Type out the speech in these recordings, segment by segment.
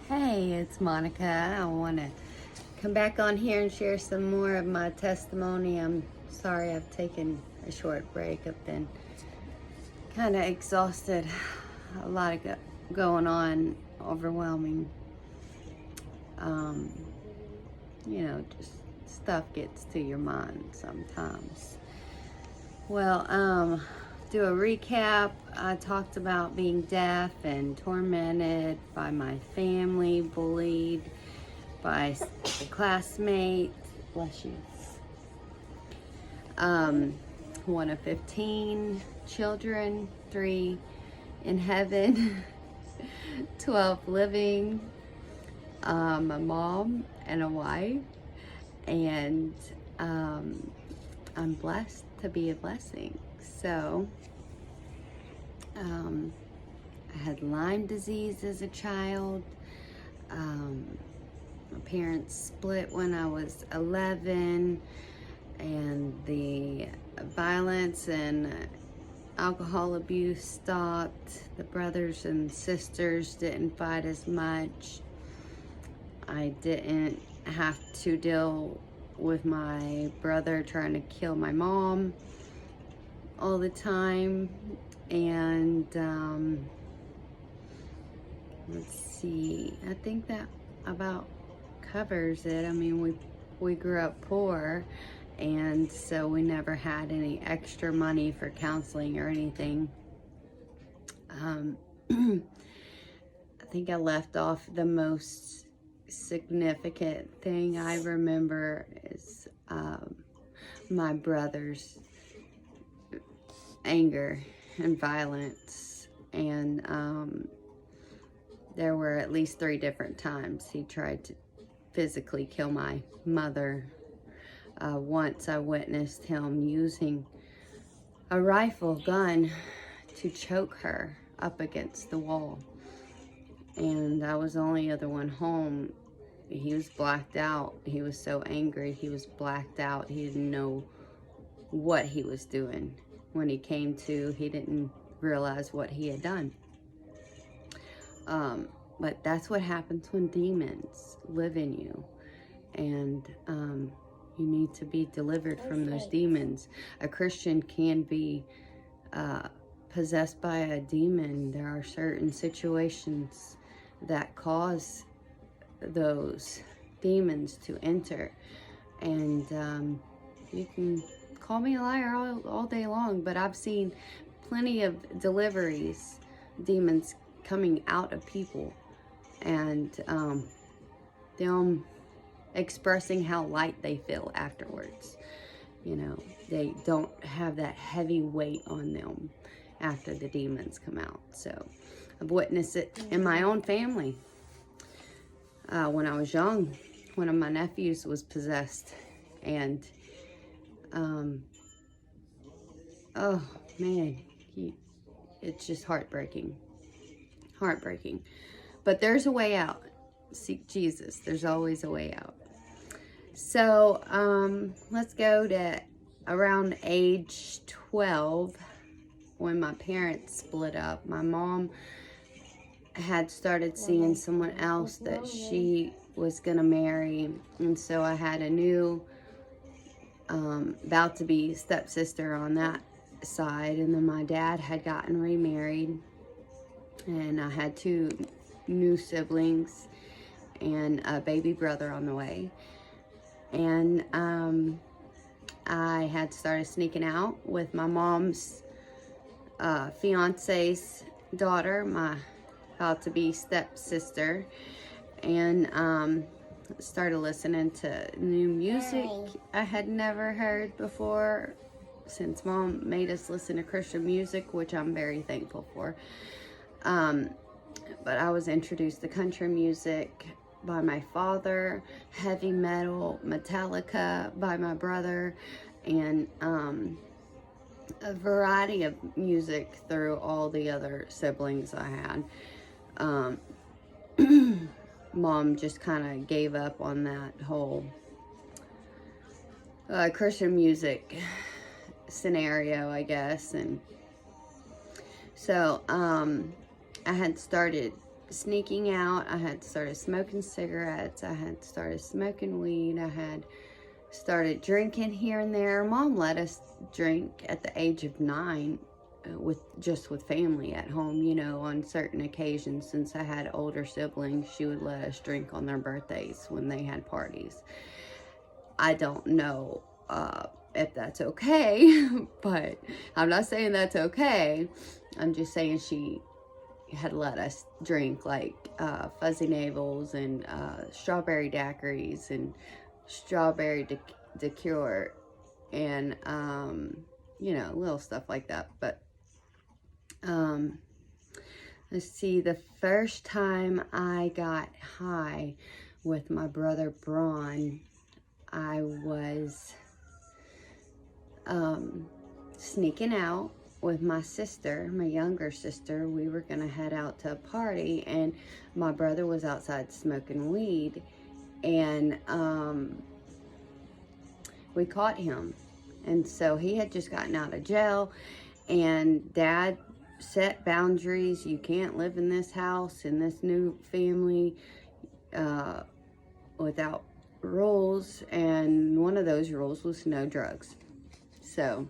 Hey, it's Monica. I want to come back on here and share some more of my testimony. I'm sorry I've taken a short break. I've been kind of exhausted. A lot of going on, overwhelming. Um, just stuff gets to your mind sometimes. Well, do a recap. I talked about being deaf and tormented by my family, bullied by a classmate. Bless you. One of 15 children, 3 in heaven, 12 living, a mom and a wife, and I'm blessed to be a blessing. So, I had Lyme disease as a child. My parents split when I was 11, and the violence and alcohol abuse stopped. The brothers and sisters didn't fight as much. I didn't have to deal with my brother trying to kill my mom all the time. And let's see, I think that about covers it. I mean, we grew up poor, and so we never had any extra money for counseling or anything. I think I left off the most significant thing I remember is my brother's anger and violence, and there were at least 3 different times he tried to physically kill my mother. Once I witnessed him using a rifle gun to choke her up against the wall, and I was the only other one home. He was blacked out. He was so angry, he was blacked out. He didn't know what he was doing. When he came to, he didn't realize what he had done. But that's what happens when demons live in you, and you need to be delivered from those demons. A Christian can be possessed by a demon. There are certain situations that cause those demons to enter, and you can call me a liar all day long, but I've seen plenty of deliveries, demons coming out of people, and them expressing how light they feel afterwards. They don't have that heavy weight on them after the demons come out. So I've witnessed it in my own family. When I was young, one of my nephews was possessed, and oh man, it's just heartbreaking. But there's a way out. Seek Jesus. There's always a way out. So let's go to around age 12, when my parents split up. My mom had started seeing someone else that she was gonna marry, and so I had a new about to be stepsister on that side, and then my dad had gotten remarried, and I had 2 new siblings and a baby brother on the way. And I had started sneaking out with my mom's fiance's daughter, my about to be stepsister, and started listening to new music I had never heard before, since Mom made us listen to Christian music, which I'm very thankful for. But I was introduced to country music by my father, heavy metal, Metallica by my brother, and a variety of music through all the other siblings I had. Mom just kind of gave up on that whole Christian music scenario, I guess. And so I had started sneaking out. I had started smoking cigarettes. I had started smoking weed. I had started drinking here and there. Mom let us drink at the age of 9 with family at home, you know, on certain occasions. Since I had older siblings, she would let us drink on their birthdays when they had parties. I don't know if that's okay, but I'm not saying that's okay. I'm just saying she had let us drink like Fuzzy Navels and strawberry daiquiris and strawberry liqueur and you know, little stuff like that. But let's see, the first time I got high with my brother Braun, I was sneaking out with my sister, my younger sister. We were gonna head out to a party, and my brother was outside smoking weed, and we caught him. And so he had just gotten out of jail, and Dad set boundaries. You can't live in this house, in this new family, without rules, and one of those rules was no drugs. So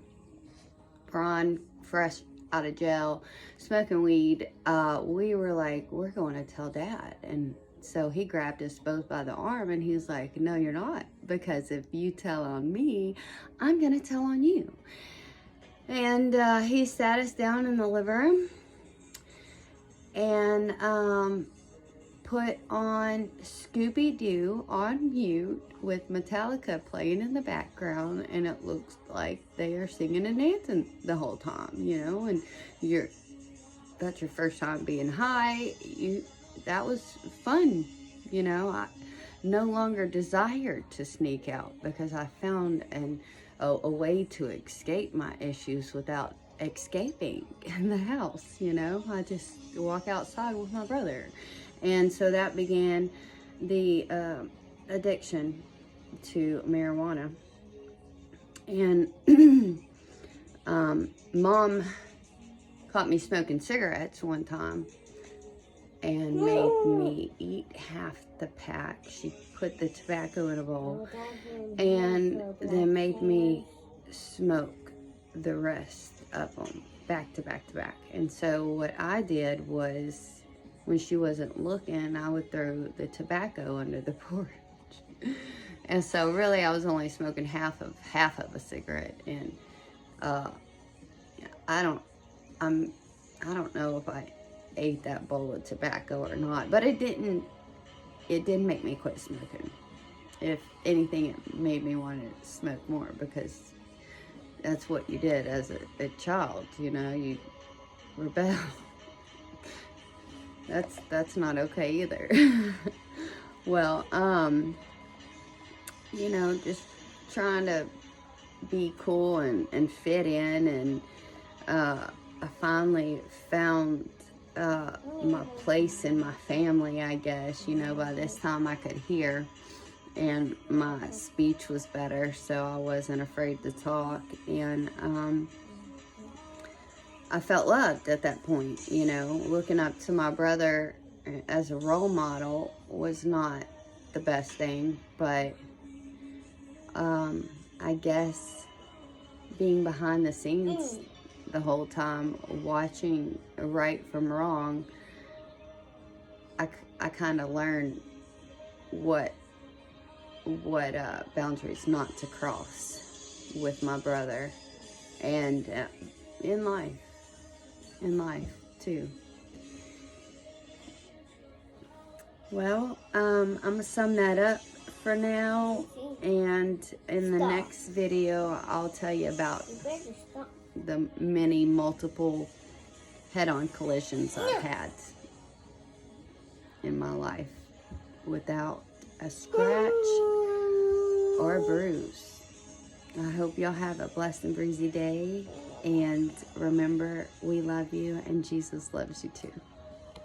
Braun, fresh out of jail, smoking weed, we were like, we're going to tell Dad. And so he grabbed us both by the arm, and he was like, no, you're not, because if you tell on me, I'm gonna tell on you. And he sat us down in the living room and put on Scooby-Doo on mute with Metallica playing in the background, and it looks like they are singing and dancing the whole time, you know. And that's your first time being high. That was fun, you know. I no longer desired to sneak out because I found a way to escape my issues without escaping in the house, you know. I just walk outside with my brother. And so that began the addiction to marijuana. And Mom caught me smoking cigarettes one time and made me eat half the pack. She put the tobacco in a bowl and then made me smoke the rest of them back to back to back. And so what I did was, when she wasn't looking, I would throw the tobacco under the porch. And so really I was only smoking half of a cigarette. And I don't know if I ate that bowl of tobacco or not, but it didn't make me quit smoking. If anything, it made me want to smoke more, because that's what you did as a child, you know. You rebel. That's not okay either. Well, you know, just trying to be cool and fit in, and I finally found my place in my family, I guess. You know, by this time I could hear, and my speech was better, so I wasn't afraid to talk, and I felt loved at that point. You know, looking up to my brother as a role model was not the best thing, but I guess being behind the scenes the whole time, watching right from wrong, I kind of learned what boundaries not to cross with my brother, and in life too. Well, I'm gonna sum that up for now, and in the next video I'll tell you about the many multiple head-on collisions I've had in my life without a scratch or a bruise. I hope y'all have a blessed and breezy day, and remember, we love you and Jesus loves you too.